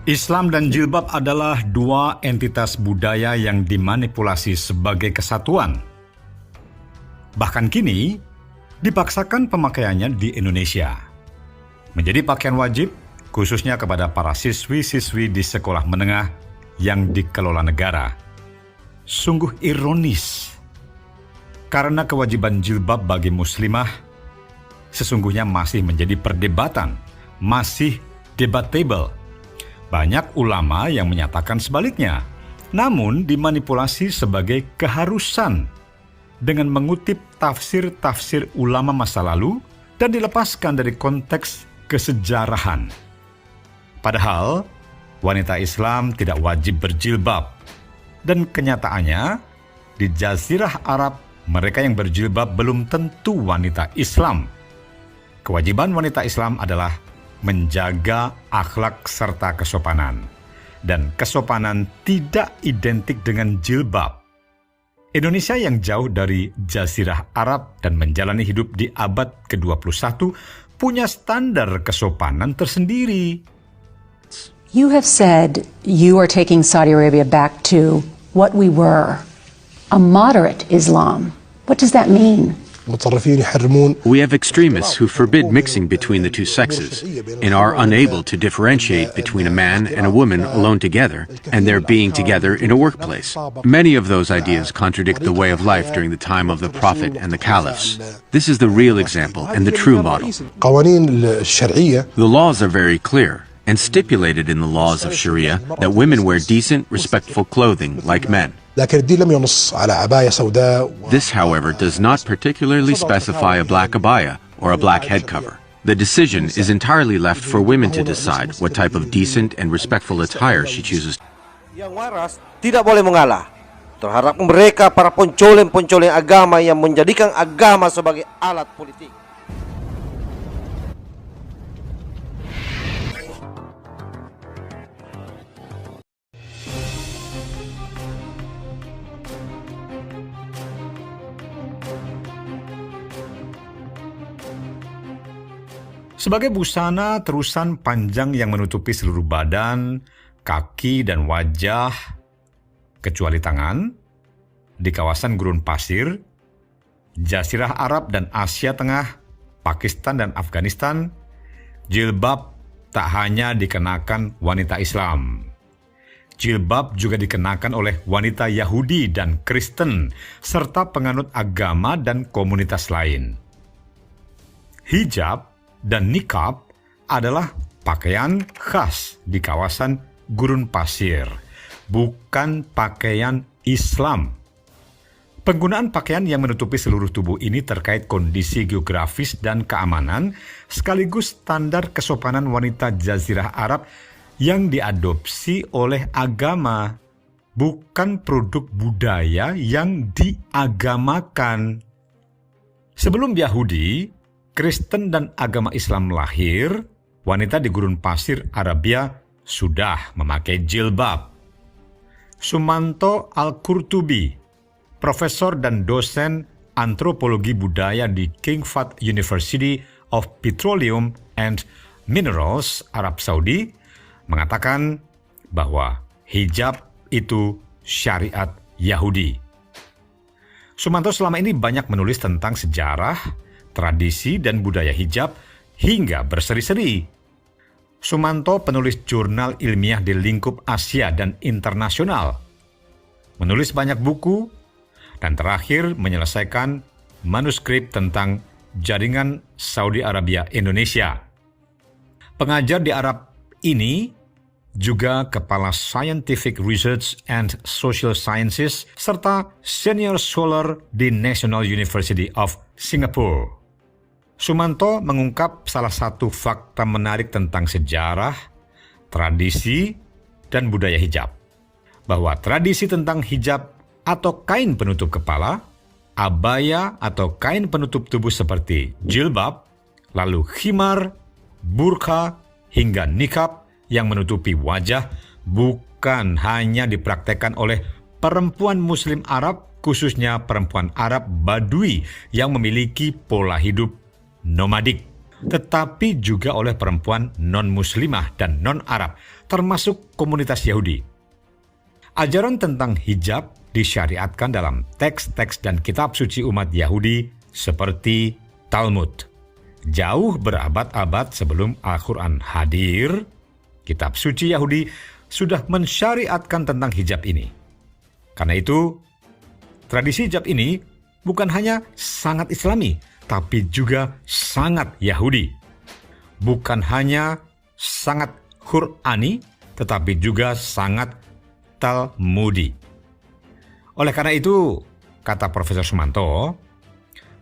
Islam dan jilbab adalah dua entitas budaya yang dimanipulasi sebagai kesatuan. Bahkan kini, dipaksakan pemakaiannya di Indonesia. Menjadi pakaian wajib, khususnya kepada para siswi-siswi di sekolah menengah yang dikelola negara. Sungguh ironis, karena kewajiban jilbab bagi muslimah sesungguhnya masih menjadi perdebatan, masih debatable. Banyak ulama yang menyatakan sebaliknya, namun dimanipulasi sebagai keharusan dengan mengutip tafsir-tafsir ulama masa lalu dan dilepaskan dari konteks kesejarahan. Padahal, wanita Islam tidak wajib berjilbab. Dan kenyataannya, di Jazirah Arab, mereka yang berjilbab belum tentu wanita Islam. Kewajiban wanita Islam adalah menjaga akhlak serta kesopanan. Dan kesopanan tidak identik dengan jilbab. Indonesia yang jauh dari Jazirah Arab dan menjalani hidup di abad ke-21 punya standar kesopanan tersendiri. You have said you are taking Saudi Arabia back to what we were, a moderate Islam. What does that mean? We have extremists who forbid mixing between the two sexes and are unable to differentiate between a man and a woman alone together and their being together in a workplace. Many of those ideas contradict the way of life during the time of the Prophet and the Caliphs. This is the real example and the true model. The laws are very clear and stipulated in the laws of Sharia that women wear decent, respectful clothing like men. This, however, does not particularly specify a black abaya or a black head cover. The decision is entirely left for women to decide what type of decent and respectful attire she chooses. Yang waras tidak boleh mengalah terhadap mereka para pencoleng-pencoleng agama yang menjadikan agama sebagai alat politik. Sebagai busana terusan panjang yang menutupi seluruh badan, kaki, dan wajah, kecuali tangan, di kawasan gurun pasir, Jazirah Arab dan Asia Tengah, Pakistan dan Afghanistan, jilbab tak hanya dikenakan wanita Islam. Jilbab juga dikenakan oleh wanita Yahudi dan Kristen, serta penganut agama dan komunitas lain. Hijab dan niqab adalah pakaian khas di kawasan gurun pasir, bukan pakaian Islam. Penggunaan pakaian yang menutupi seluruh tubuh ini terkait kondisi geografis dan keamanan, sekaligus standar kesopanan wanita Jazirah Arab yang diadopsi oleh agama, bukan produk budaya yang diagamakan. Sebelum Yahudi, Kristen dan agama Islam lahir, wanita di gurun pasir Arabia sudah memakai jilbab. Sumanto Al-Qurtubi, profesor dan dosen antropologi budaya di King Fahd University of Petroleum and Minerals, Arab Saudi, mengatakan bahwa hijab itu syariat Yahudi. Sumanto selama ini banyak menulis tentang sejarah, tradisi dan budaya hijab hingga berseri-seri. Sumanto penulis jurnal ilmiah di lingkup Asia dan internasional, menulis banyak buku, dan terakhir menyelesaikan manuskrip tentang jaringan Saudi Arabia Indonesia. Pengajar di Arab ini juga kepala Scientific Research and Social Sciences serta senior scholar di National University of Singapore. Sumanto mengungkap salah satu fakta menarik tentang sejarah, tradisi, dan budaya hijab. Bahwa tradisi tentang hijab atau kain penutup kepala, abaya atau kain penutup tubuh seperti jilbab, lalu khimar, burqa, hingga niqab yang menutupi wajah bukan hanya dipraktekkan oleh perempuan Muslim Arab, khususnya perempuan Arab Badui yang memiliki pola hidup nomadik, tetapi juga oleh perempuan non-muslimah dan non-Arab, termasuk komunitas Yahudi. Ajaran tentang hijab disyariatkan dalam teks-teks dan kitab suci umat Yahudi seperti Talmud. Jauh berabad-abad sebelum Al-Quran hadir, kitab suci Yahudi sudah mensyariatkan tentang hijab ini. Karena itu, tradisi hijab ini bukan hanya sangat Islami, tapi juga sangat Yahudi. Bukan hanya sangat Qur'ani, tetapi juga sangat Talmudi. Oleh karena itu, kata Profesor Sumanto,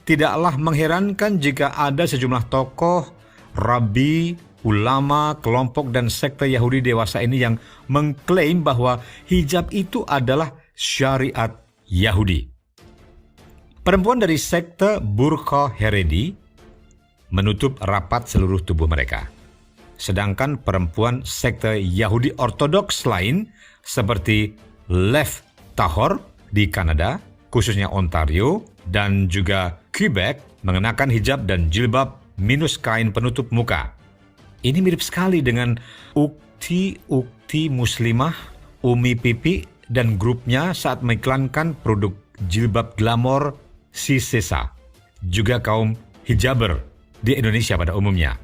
tidaklah mengherankan jika ada sejumlah tokoh, rabi, ulama, kelompok, dan sekte Yahudi dewasa ini yang mengklaim bahwa hijab itu adalah syariat Yahudi. Perempuan dari sekte Burqa Haredi menutup rapat seluruh tubuh mereka. Sedangkan perempuan sekte Yahudi Ortodoks lain seperti Lev Tahor di Kanada, khususnya Ontario, dan juga Quebec mengenakan hijab dan jilbab minus kain penutup muka. Ini mirip sekali dengan ukti muslimah Umi Pipi dan grupnya saat mengiklankan produk jilbab glamor Sisesa, juga kaum hijaber di Indonesia pada umumnya.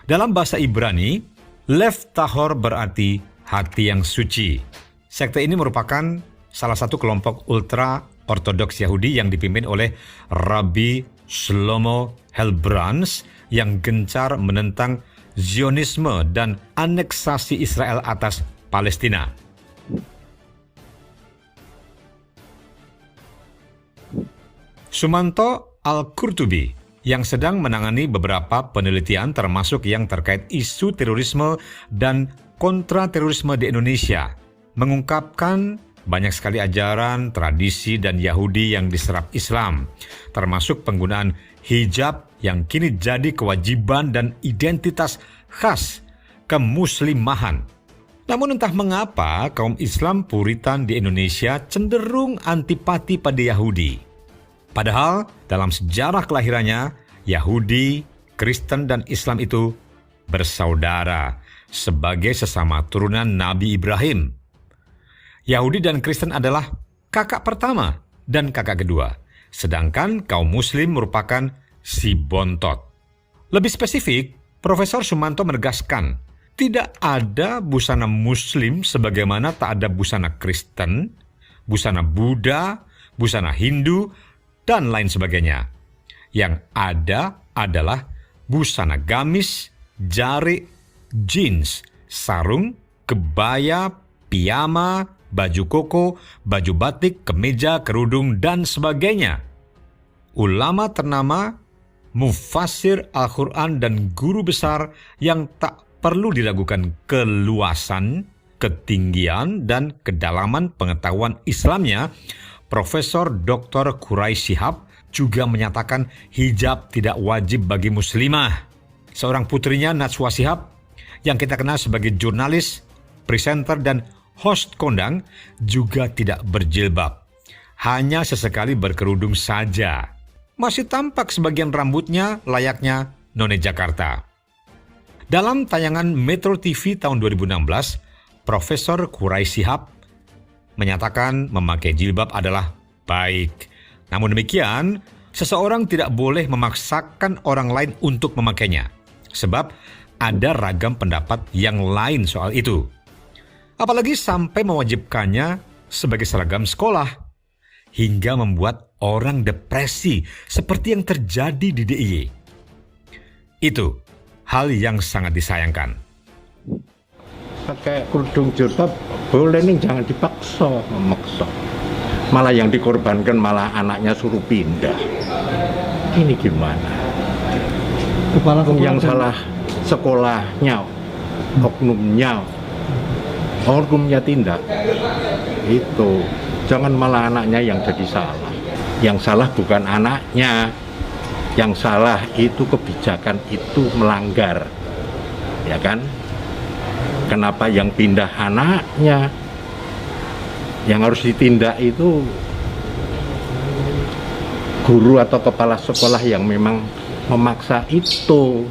Dalam bahasa Ibrani, Lev Tahor berarti hati yang suci. Sekte ini merupakan salah satu kelompok ultra-ortodoks Yahudi yang dipimpin oleh Rabbi Shlomo Helbrans yang gencar menentang Zionisme dan aneksasi Israel atas Palestina. Sumanto Al-Qurtubi yang sedang menangani beberapa penelitian termasuk yang terkait isu terorisme dan kontraterorisme di Indonesia, mengungkapkan banyak sekali ajaran, tradisi, dan Yahudi yang diserap Islam, termasuk penggunaan hijab yang kini jadi kewajiban dan identitas khas kemuslimahan. Namun entah mengapa kaum Islam Puritan di Indonesia cenderung antipati pada Yahudi. Padahal dalam sejarah kelahirannya, Yahudi, Kristen, dan Islam itu bersaudara sebagai sesama turunan Nabi Ibrahim. Yahudi dan Kristen adalah kakak pertama dan kakak kedua, sedangkan kaum Muslim merupakan si bontot. Lebih spesifik, Profesor Sumanto menegaskan, tidak ada busana Muslim sebagaimana tak ada busana Kristen, busana Buddha, busana Hindu, dan lain sebagainya. Yang ada adalah busana gamis, jarik, jeans, sarung, kebaya, piyama, baju koko, baju batik, kemeja, kerudung, dan sebagainya. Ulama ternama, mufassir Al-Quran, dan guru besar yang tak perlu diragukan keluasan, ketinggian, dan kedalaman pengetahuan Islamnya, Profesor Dr. Quraisy Shihab juga menyatakan hijab tidak wajib bagi muslimah. Seorang putrinya, Najwa Shihab, yang kita kenal sebagai jurnalis, presenter, dan host kondang, juga tidak berjilbab. Hanya sesekali berkerudung saja. Masih tampak sebagian rambutnya layaknya None Jakarta. Dalam tayangan Metro TV tahun 2016, Profesor Quraisy Shihab menyatakan memakai jilbab adalah baik. Namun demikian, seseorang tidak boleh memaksakan orang lain untuk memakainya, sebab ada ragam pendapat yang lain soal itu. Apalagi sampai mewajibkannya sebagai seragam sekolah, hingga membuat orang depresi seperti yang terjadi di DIY. Itu hal yang sangat disayangkan. Pakai kerudung jilbab boleh nih, jangan dipaksa, memaksa. Malah yang dikorbankan malah anaknya suruh pindah. Ini gimana? Yang salah sekolahnya, oknumnya tindak. Itu jangan malah anaknya yang jadi salah. Yang salah bukan anaknya, yang salah itu kebijakan itu melanggar, ya kan? Kenapa yang pindah anaknya? Yang harus ditindak itu guru atau kepala sekolah yang memang memaksa itu.